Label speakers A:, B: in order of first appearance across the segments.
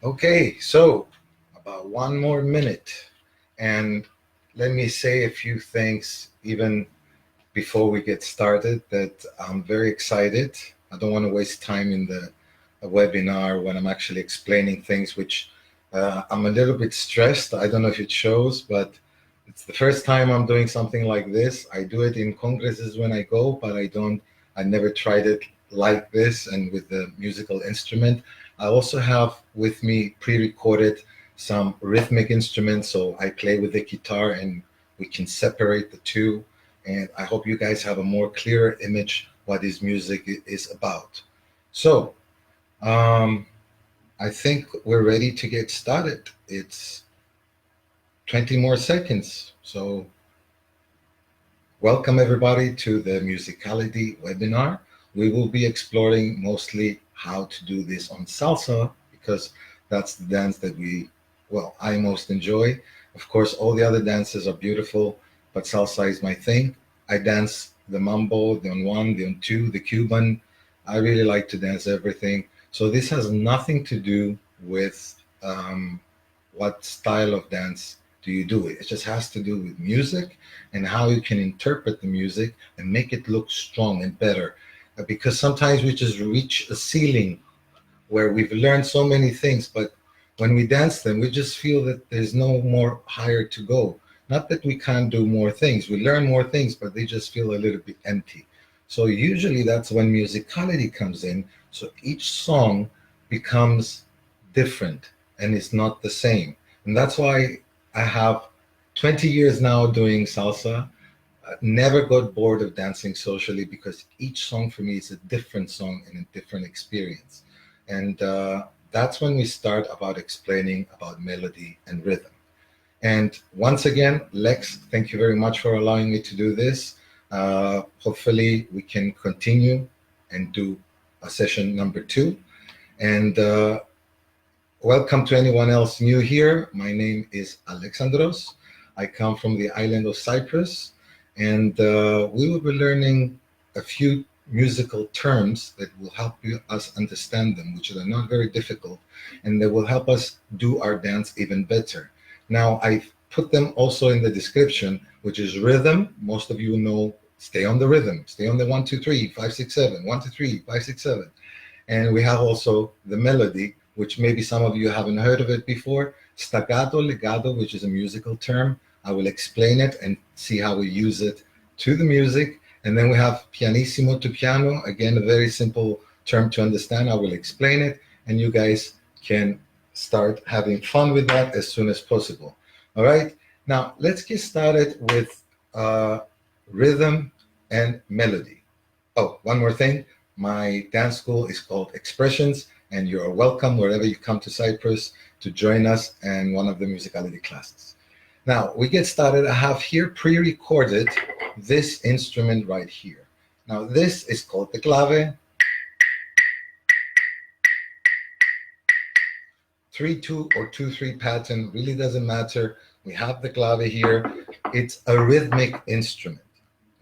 A: Okay, so about one more minute, and let me say a few things even before we get started that I'm very excited. I don't want to waste time in the webinar when I'm actually explaining things which I'm a little bit stressed. I don't know if it shows, but it's the first time I'm doing something like this. I do it in congresses when I go, but I never tried it like this and with the musical instrument. I also have with me pre-recorded some rhythmic instruments, so I play with the guitar and we can separate the two. And I hope you guys have a more clearer image what this music is about. So I think we're ready to get started. It's 20 more seconds. So welcome everybody to the Musicality webinar. We will be exploring mostly how to do this on salsa because that's the dance that I most enjoy. Of course, all the other dances are beautiful, but salsa is my thing. I dance the mambo, the on one, the on two, the Cuban. I really like to dance everything. So this has nothing to do with what style of dance do you do it. It just has to do with music and how you can interpret the music and make it look strong and better. Because sometimes we just reach a ceiling where we've learned so many things, but when we dance them, we just feel that there's no more higher to go. Not that we can't do more things. We learn more things, but they just feel a little bit empty. So usually that's when musicality comes in. So each song becomes different and it's not the same. And that's why I have 20 years now doing salsa. Never got bored of dancing socially because each song for me is a different song and a different experience. And that's when we start about explaining about melody and rhythm. And once again, Lex, thank you very much for allowing me to do this. Hopefully we can continue and do a session number 2. And welcome to anyone else new here. My name is Alexandros. I come from the island of Cyprus, and we will be learning a few musical terms that will help us understand them, which are not very difficult, and they will help us do our dance even better. Now, I've put them also in the description, which is rhythm. Most of you know, stay on the rhythm, stay on the 1, 2, 3, 5, 6, 7, 1, 2, 3, 5, 6, 7. And we have also the melody, which maybe some of you haven't heard of it before. Staccato, legato, which is a musical term. I will explain it and see how we use it to the music. And then we have pianissimo to piano. Again, a very simple term to understand. I will explain it, and you guys can start having fun with that as soon as possible. All right. Now, let's get started with rhythm and melody. Oh, one more thing. My dance school is called Expressions, and you're welcome wherever you come to Cyprus to join us in one of the musicality classes. Now, we get started. I have here pre-recorded this instrument right here. Now, this is called the clave. 3-2 or 2-3 pattern, really doesn't matter. We have the clave here. It's a rhythmic instrument,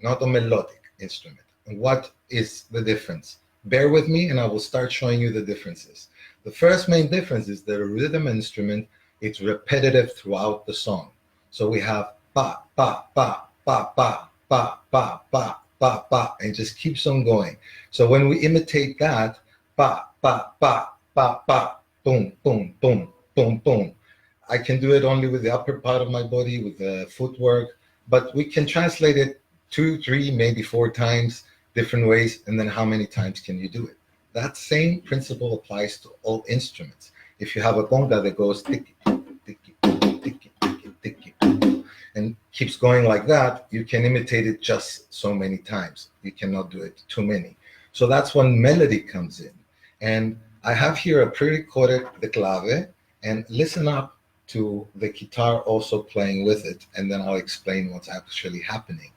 A: not a melodic instrument. And what is the difference? Bear with me and I will start showing you the differences. The first main difference is that a rhythm instrument, it's repetitive throughout the song. So we have pa, pa, pa, pa, pa, pa, pa, pa, pa, pa, and it just keeps on going. So when we imitate that, pa, pa, pa, pa, pa, boom, boom, boom, boom, boom. I can do it only with the upper part of my body, with the footwork, but we can translate it 2, 3, maybe 4 times, different ways, and then how many times can you do it? That same principle applies to all instruments. If you have a conga that goes tiki, tiki, tiki, tiki, tiki, and keeps going like that, you can imitate it just so many times. You cannot do it too many. So that's when melody comes in. And I have here a pre-recorded the clave, and listen up to the guitar also playing with it, and then I'll explain what's actually happening.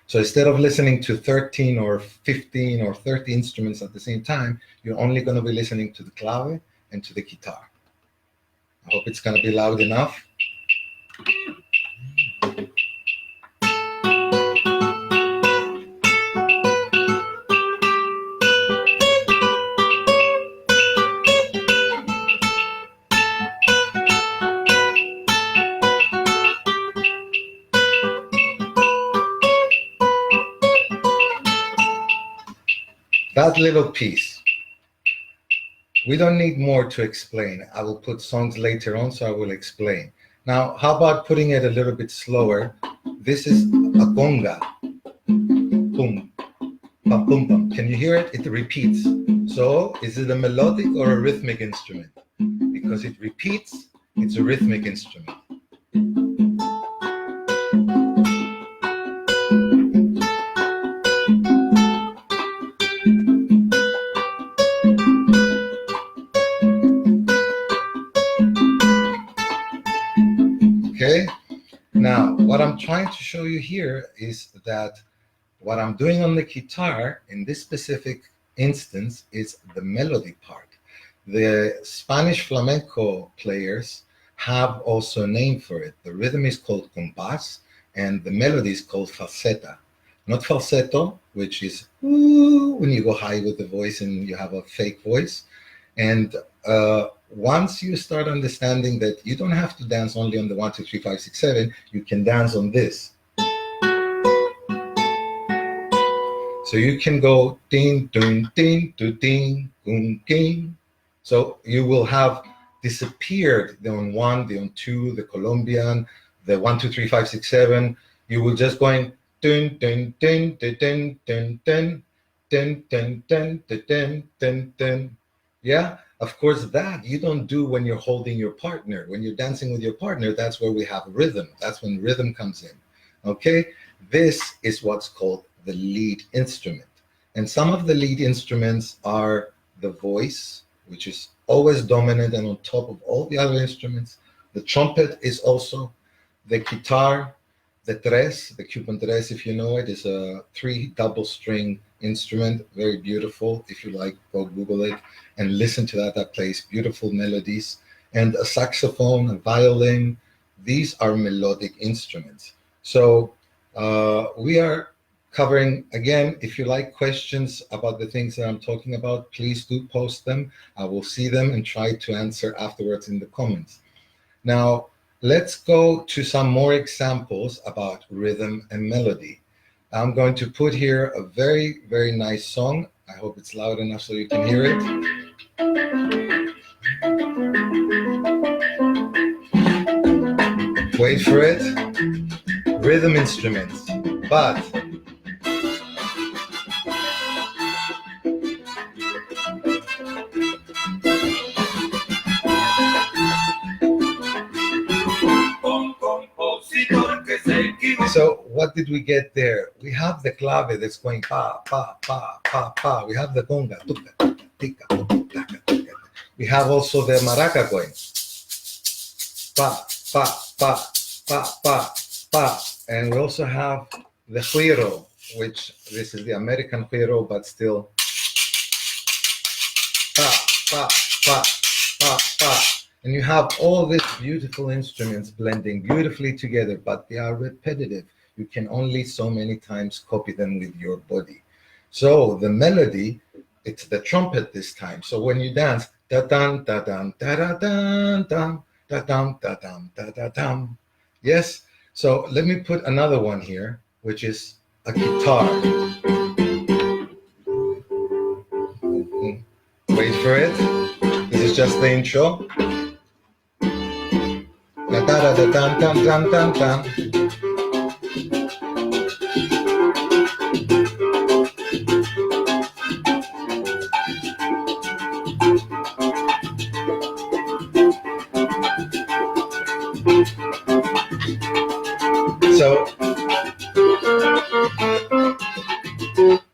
A: So instead of listening to 13 or 15 or 30 instruments at the same time, you're only going to be listening to the clave and to the guitar. I hope it's going to be loud enough. That little piece. We don't need more to explain. I will put songs later on, so I will explain. Now, how about putting it a little bit slower? This is a conga. Boom, bum, boom, bum. Can you hear it? It repeats. So, is it a melodic or a rhythmic instrument? Because it repeats, it's a rhythmic instrument. Okay? Now, what I'm trying to show you here is that what I'm doing on the guitar in this specific instance is the melody part. The Spanish flamenco players have also a name for it. The rhythm is called compás and the melody is called falseta. Not falsetto, which is when you go high with the voice and you have a fake voice. And once you start understanding that you don't have to dance only on the 1, 2, 3, 5, 6, 7, you can dance on this. So you can go ding, ding, ding, ding, ding, ding. So you will have disappeared the on 1, the on 2, the Colombian, the 1, 2, 3, 5, 6, 7. You will just going ding, ding, ding, ding, ding, ding, ding, ding, ding, ding, ding, ding, ding. Yeah, of course, that you don't do when you're holding your partner. When you're dancing with your partner, that's where we have rhythm. That's when rhythm comes in. Okay, this is what's called the lead instrument. And some of the lead instruments are the voice, which is always dominant and on top of all the other instruments. The trumpet is also the guitar. The tres, the Cuban tres, if you know it, is a 3 double string instrument, very beautiful. If you like, go Google it and listen to that. That plays beautiful melodies. And a saxophone, a violin, these are melodic instruments. So we are covering, again, if you like questions about the things that I'm talking about, please do post them. I will see them and try to answer afterwards in the comments. Now, let's go to some more examples about rhythm and melody. I'm going to put here a very, very nice song. I hope it's loud enough so you can hear it. Wait for it. Rhythm instruments, but so what did we get there? We have the clave that's going pa, pa, pa, pa, pa. We have the conga. We have also the maraca going pa, pa, pa, pa, pa, pa. And we also have the güiro, which this is the American güiro, but still pa, pa, pa, pa, pa. And you have all these beautiful instruments blending beautifully together, but they are repetitive. You can only so many times copy them with your body. So the melody, it's the trumpet this time. So when you dance, da-dum, da-dum, da-da-dum, dum, da-dum, da-dum, da-da-dum. Yes? So let me put another one here, which is a guitar. Wait for it. This is just the intro. Da-da-da-dum-dum-dum-dum-dum. So,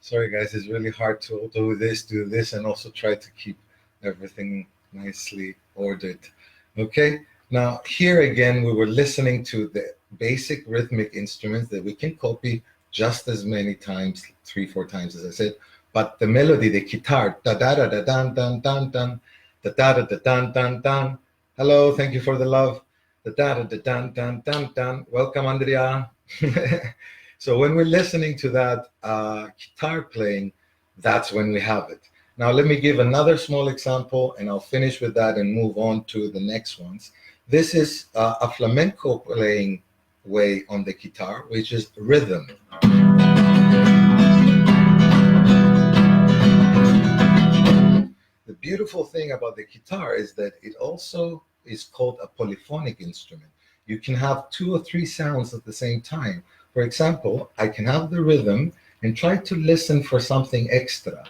A: sorry guys, it's really hard to do this, and also try to keep everything nicely ordered. Okay, now here again, we were listening to the basic rhythmic instruments that we can copy just as many times, 3-4 times as I said, but the melody, the guitar, da-da-da-da-dun-dun-dun-dun, da-da-da-da-dun-dun-dun. Hello, thank you for the love. Da-da-da-dun-dun-dun-dun. Welcome, Andrea. So when we're listening to that guitar playing, that's when we have it. Now let me give another small example, and I'll finish with that and move on to the next ones. This is a flamenco playing way on the guitar, which is rhythm. The beautiful thing about the guitar is that it also is called a polyphonic instrument. You can have two or three sounds at the same time. For example, I can have the rhythm and try to listen for something extra.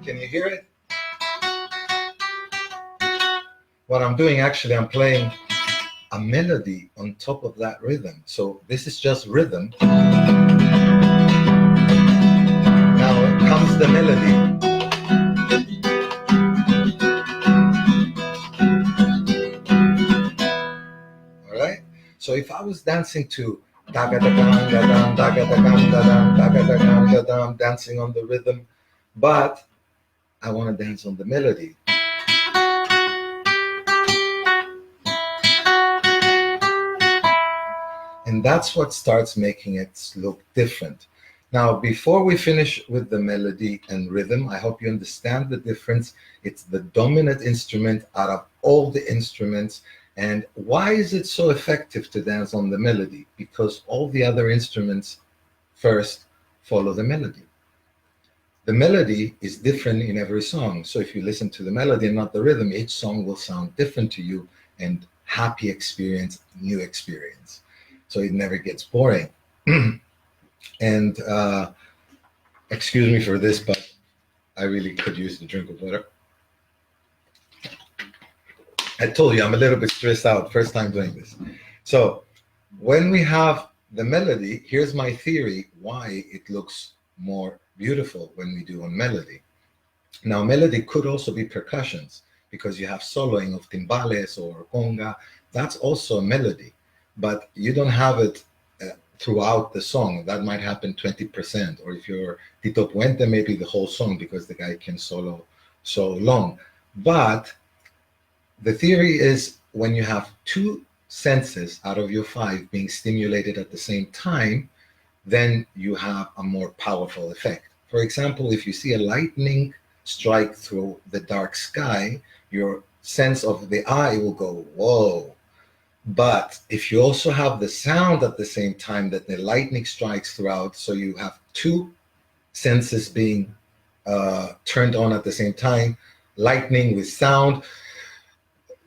A: Can you hear it? What I'm doing, actually, I'm playing a melody on top of that rhythm. So this is just rhythm. Now comes the melody. All right? So if I was dancing to daga-da-dam, daga-da-dam, daga-da-dam, dancing on the rhythm, but I want to dance on the melody. And that's what starts making it look different. Now, before we finish with the melody and rhythm, I hope you understand the difference. It's the dominant instrument out of all the instruments. And why is it so effective to dance on the melody? Because all the other instruments first follow the melody. The melody is different in every song. So if you listen to the melody and not the rhythm, each song will sound different to you, and happy experience, new experience. So it never gets boring. And excuse me for this, but I really could use the drink of water. I told you I'm a little bit stressed out, first time doing this. So when we have the melody, here's my theory why it looks more beautiful when we do on melody. Now, melody could also be percussions, because you have soloing of timbales or conga. That's also a melody, but you don't have it throughout the song. That might happen 20%, or if you're Tito Puente, maybe the whole song, because the guy can solo so long. But the theory is when you have two senses out of your five being stimulated at the same time, then you have a more powerful effect. For example, if you see a lightning strike through the dark sky, your sense of the eye will go, whoa. But if you also have the sound at the same time that the lightning strikes throughout, so you have two senses being turned on at the same time, lightning with sound,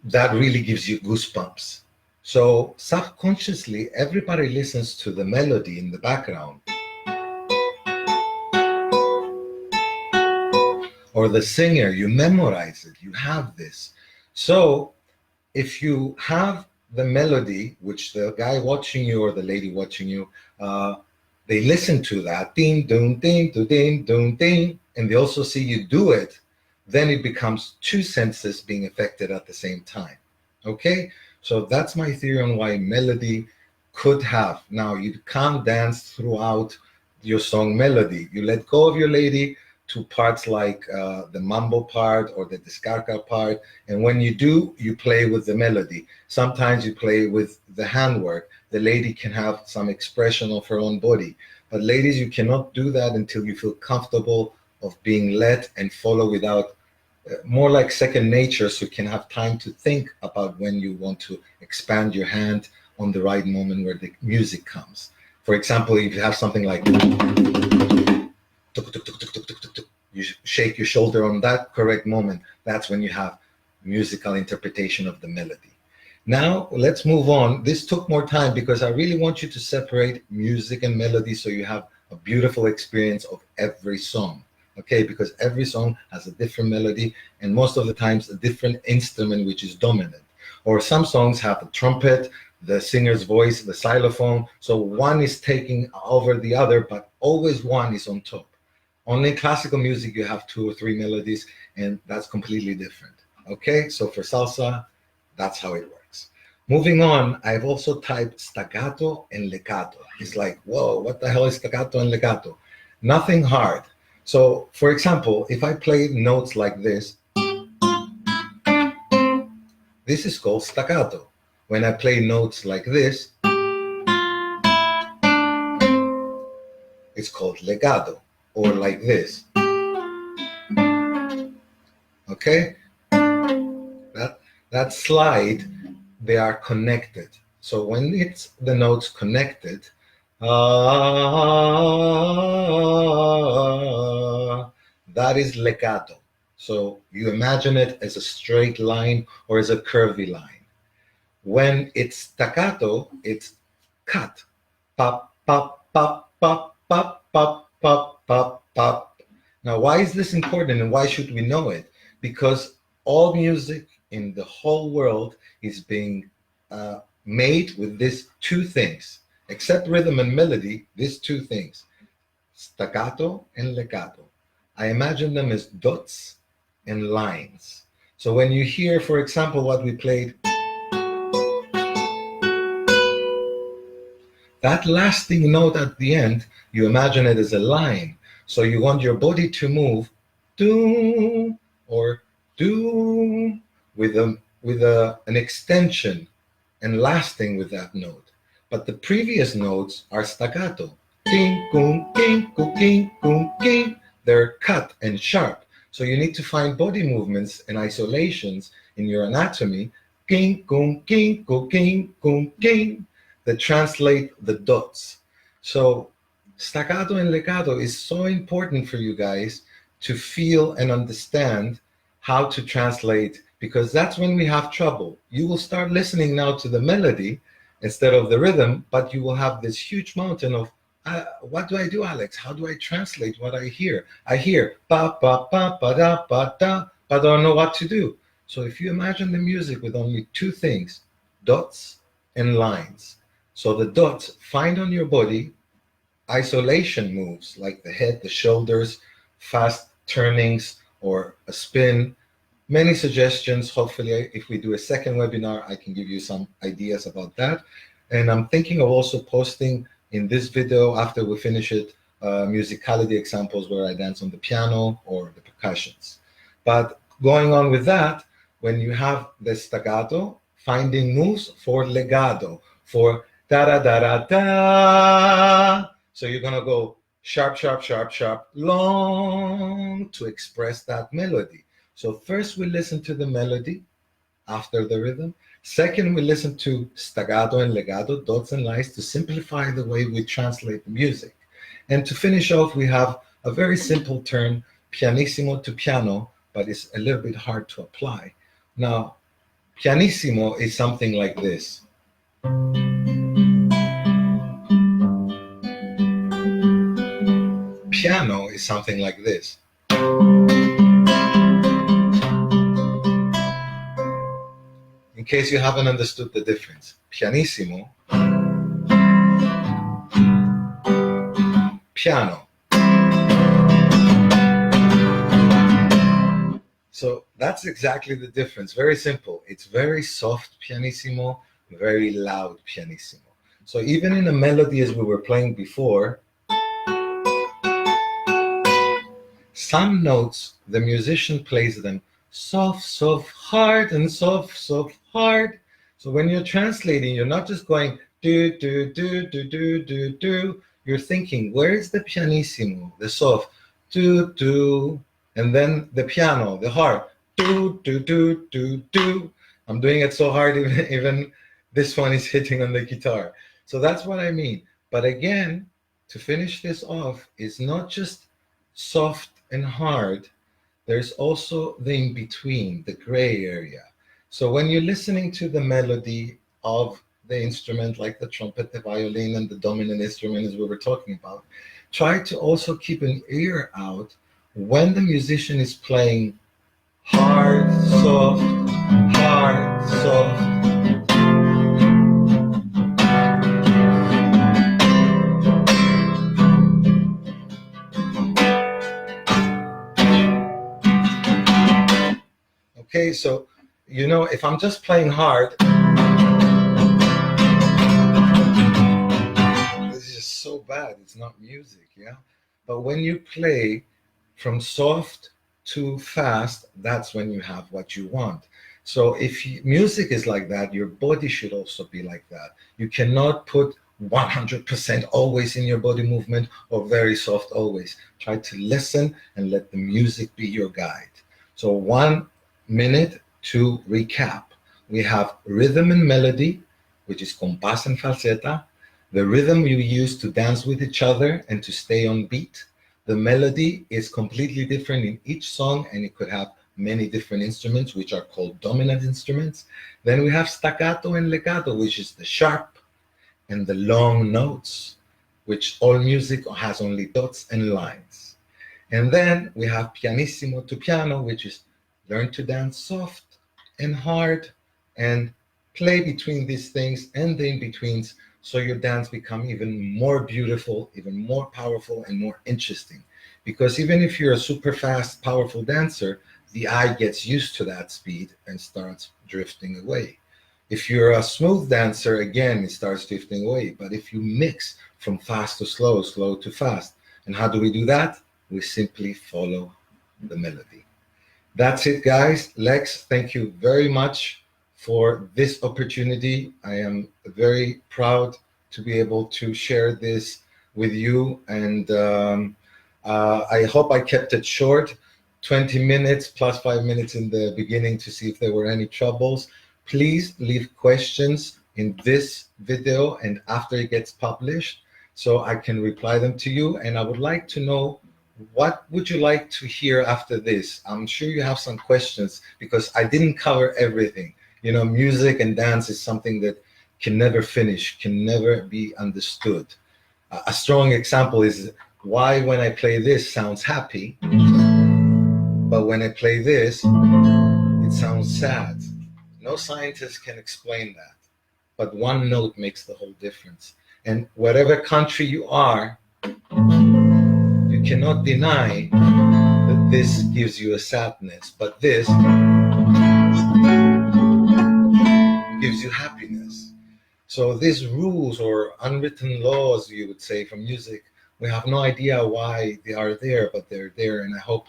A: that really gives you goosebumps. So subconsciously, everybody listens to the melody in the background, or the singer, you memorize it, you have this. So if you have the melody, which the guy watching you or the lady watching you, they listen to that, ding, ding, ding, ding, ding, ding, and they also see you do it, then it becomes two senses being affected at the same time. Okay? So that's my theory on why melody could have. Now, you can't dance throughout your song melody. You let go of your lady to parts like the mambo part or the descarga part, and when you do, you play with the melody. Sometimes you play with the handwork. The lady can have some expression of her own body, but ladies, you cannot do that until you feel comfortable of being led and follow without more like second nature, so you can have time to think about when you want to expand your hand on the right moment where the music comes. For example, if you have something like you shake your shoulder on that correct moment, that's when you have musical interpretation of the melody. Now let's move on. This took more time because I really want you to separate music and melody so you have a beautiful experience of every song. Okay, because every song has a different melody, and most of the times a different instrument which is dominant. Or some songs have a trumpet, the singer's voice, the xylophone, so one is taking over the other, but always one is on top. Only in classical music you have two or three melodies, and that's completely different. Okay, so for salsa, that's how it works. Moving on, I've also typed staccato and legato. It's like, whoa, what the hell is staccato and legato? Nothing hard. So, for example, if I play notes like this is called staccato. When I play notes like this, it's called legato, or like this. Okay? That slide, they are connected. So when it's the notes connected, Ah, that is legato. So you imagine it as a straight line or as a curvy line. When it's staccato, it's cut. Pop, pop, pop, pop, pop, pop, pop, pop, pop. Now, why is this important and why should we know it? Because all music in the whole world is being made with these two things, except rhythm and melody, these two things, staccato and legato. I imagine them as dots and lines. So when you hear, for example, what we played, that lasting note at the end, you imagine it as a line. So you want your body to move do or do with an extension and lasting with that note. But the previous notes are staccato. King, kum, king, kum, king, kum, king. They're cut and sharp. So you need to find body movements and isolations in your anatomy. King, kum, king, kum, king, kum, king, that translate the dots. So staccato and legato is so important for you guys to feel and understand how to translate, because that's when we have trouble. You will start listening now to the melody instead of the rhythm, but you will have this huge mountain of what do I do, Alex? How do I translate what I hear? I hear ba ba ba ba da ba da, but I don't know what to do. So if you imagine the music with only two things, dots and lines. So the dots find on your body isolation moves like the head, the shoulders, fast turnings, or a spin. Many suggestions. Hopefully, if we do a second webinar, I can give you some ideas about that. And I'm thinking of also posting in this video, after we finish it, musicality examples where I dance on the piano or the percussions. But going on with that, when you have the staccato, finding moves for legato, for da da da da da. So you're gonna go sharp, sharp, sharp, sharp, long to express that melody. So first we listen to the melody after the rhythm. Second, we listen to staccato and legato, dots and lines, to simplify the way we translate the music. And to finish off, we have a very simple turn, pianissimo to piano, but it's a little bit hard to apply. Now, pianissimo is something like this. Piano is something like this. In case you haven't understood the difference, pianissimo, piano. So that's exactly the difference. Very simple. It's very soft pianissimo, very loud pianissimo. So even in a melody as we were playing before, some notes, the musician plays them soft, soft, hard, and soft, soft, hard. So when you're translating, you're not just going do, do, do, do, do, do, do. You're thinking, where is the pianissimo, the soft, do, do, and then the piano, the hard, do, do, do, do, do. I'm doing it so hard, even this one is hitting on the guitar. So that's what I mean. But again, to finish this off, is not just soft and hard, there's also the in-between, the gray area. So when you're listening to the melody of the instrument, like the trumpet, the violin, and the dominant instrument as we were talking about, try to also keep an ear out when the musician is playing hard, soft, hard, soft. Okay, so, if I'm just playing hard, this is just so bad. It's not music, yeah? But when you play from soft to fast, that's when you have what you want. So if music is like that, your body should also be like that. You cannot put 100% always in your body movement or very soft always. Try to listen and let the music be your guide. So 1 minute to recap. We have rhythm and melody, which is compás and falseta. The rhythm you use to dance with each other and to stay on beat. The melody is completely different in each song, and it could have many different instruments, which are called dominant instruments. Then we have staccato and legato, which is the sharp and the long notes, which all music has only dots and lines. And then we have pianissimo to piano, which is learn to dance soft and hard and play between these things and the in-betweens so your dance become even more beautiful, even more powerful and more interesting. Because even if you're a super fast, powerful dancer, the eye gets used to that speed and starts drifting away. If you're a smooth dancer, again, it starts drifting away. But if you mix from fast to slow, slow to fast, and how do we do that? We simply follow the melody. That's it, guys. Lex, thank you very much for this opportunity. I am very proud to be able to share this with you. And I hope I kept it short, 20 minutes plus 5 minutes in the beginning to see if there were any troubles. Please leave questions in this video and after it gets published so I can reply them to you. And I would like to know, what would you like to hear after this? I'm sure you have some questions because I didn't cover everything. You know, music and dance is something that can never finish, can never be understood. A strong example is why when I play this sounds happy, but when I play this, it sounds sad. No scientist can explain that, but one note makes the whole difference. And whatever country you are, you cannot deny that this gives you a sadness, but this gives you happiness. So these rules or unwritten laws, you would say, from music, we have no idea why they are there, but they're there. And I hope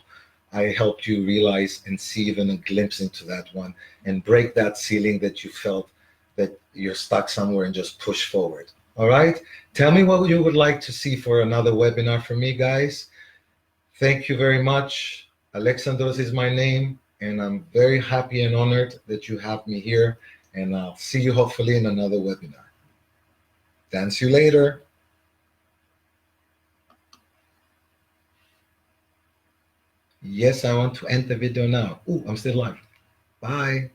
A: I helped you realize and see even a glimpse into that one and break that ceiling that you felt that you're stuck somewhere and just push forward. All right. Tell me what you would like to see for another webinar from me, guys. Thank you very much. Alexandros is my name, and I'm very happy and honored that you have me here. And I'll see you hopefully in another webinar. Dance you later. Yes, I want to end the video now. Oh, I'm still live. Bye.